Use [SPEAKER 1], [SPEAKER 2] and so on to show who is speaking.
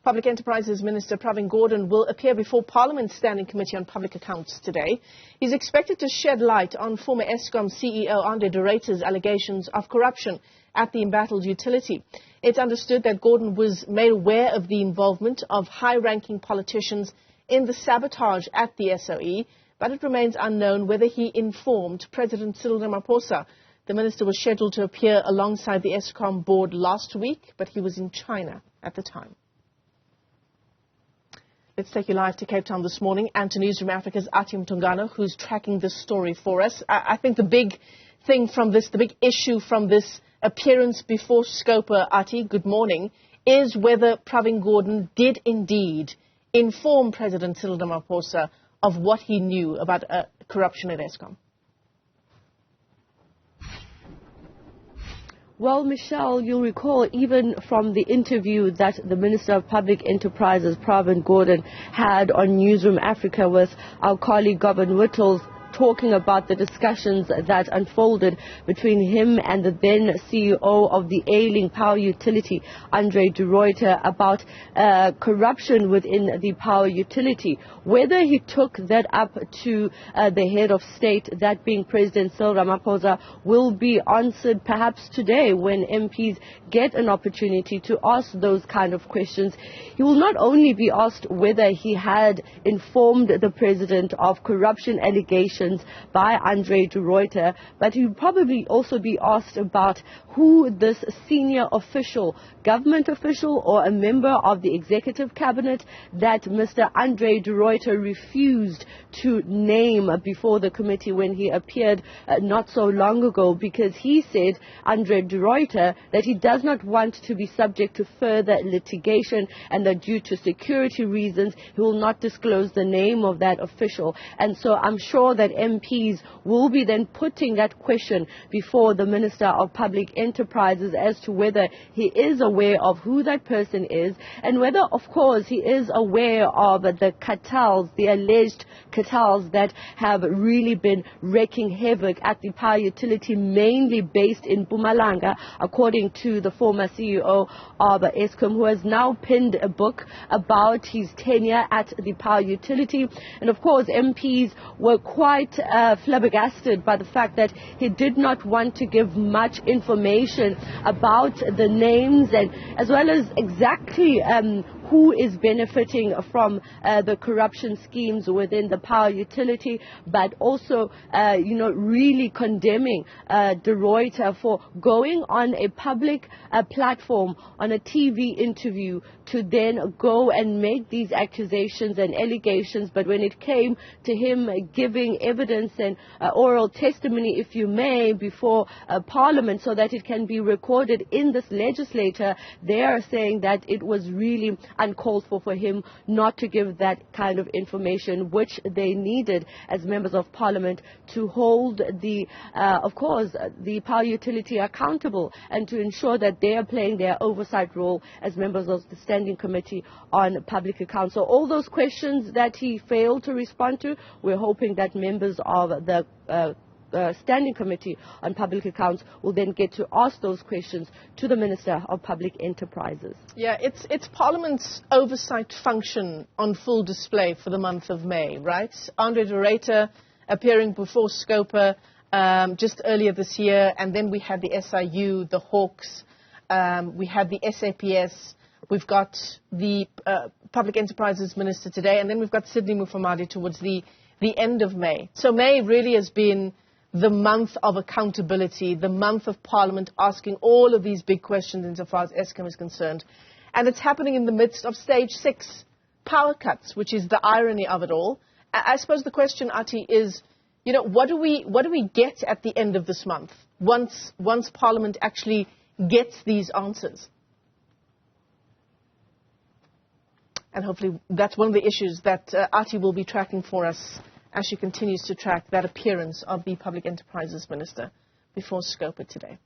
[SPEAKER 1] Public Enterprises Minister Pravin Gordhan will appear before Parliament's Standing Committee on Public Accounts today. He's expected to shed light on former Eskom CEO André Ruyter's allegations of corruption at the embattled utility. It's understood that Gordhan was made aware of the involvement of high-ranking politicians in the sabotage at the SOE, but it remains unknown whether he informed President Cyril Ramaphosa. The minister was scheduled to appear alongside the Eskom Board last week, but he was in China at the time. Let's take you live to Cape Town this morning and to Newzroom Afrika's Athi Mtongana, who's tracking this story for us. I think the big thing from this, the big issue from this appearance before Scopa, Athi, good morning, is whether Pravin Gordhan did indeed inform President Cyril Ramaphosa of what he knew about corruption at Eskom.
[SPEAKER 2] Well, Michelle, you'll recall even from the interview that the Minister of Public Enterprises, Pravin Gordhan, had on Newzroom Afrika with our colleague Gavin Whittles, talking about the discussions that unfolded between him and the then CEO of the ailing power utility, André Ruyter, about corruption within the power utility. Whether he took that up to the head of state, that being President Cyril Ramaphosa, will be answered perhaps today when MPs get an opportunity to ask those kind of questions. He will not only be asked whether he had informed the President of corruption allegations by André Ruyter, but he will probably also be asked about who this senior official, government official or a member of the executive cabinet that Mr. André Ruyter refused to name before the committee when he appeared not so long ago, because he said, André Ruyter, that he does not want to be subject to further litigation and that due to security reasons he will not disclose the name of that official. And so I'm sure that MPs will be then putting that question before the Minister of Public Enterprises as to whether he is aware of who that person is and whether, of course, he is aware of the cartels, the alleged cartels that have really been wreaking havoc at the power utility, mainly based in Mpumalanga, according to the former CEO of Eskom, who has now penned a book about his tenure at the power utility. And, of course, MPs were quite flabbergasted by the fact that he did not want to give much information about the names and as well as exactly who is benefiting from the corruption schemes within the power utility, but also, really condemning Ruyter for going on a public platform, on a TV interview, to then go and make these accusations and allegations. But when it came to him giving evidence and oral testimony, if you may, before Parliament so that it can be recorded in this legislature, they are saying that it was really uncalled for him not to give that kind of information, which they needed as members of Parliament to hold the, of course, the power utility accountable and to ensure that they are playing their oversight role as members of the Standing Committee on Public Accounts. So all those questions that he failed to respond to, we're hoping that members of the Standing Committee on Public Accounts will then get to ask those questions to the Minister of Public Enterprises.
[SPEAKER 1] Yeah, it's Parliament's oversight function on full display for the month of May, right? André Ruyter appearing before Scopa just earlier this year, and then we had the SIU, the Hawks, we had the SAPS, we've got the Public Enterprises Minister today, and then we've got Sydney Mufamadi towards the end of May. So May really has been the month of accountability, the month of Parliament asking all of these big questions insofar as Eskom is concerned. And it's happening in the midst of stage 6 power cuts, which is the irony of it all. I suppose the question, Athi, is, what do we get at the end of this month once Parliament actually gets these answers? And hopefully that's one of the issues that Athi will be tracking for us as she continues to track that appearance of the Public Enterprises Minister before Scopa today.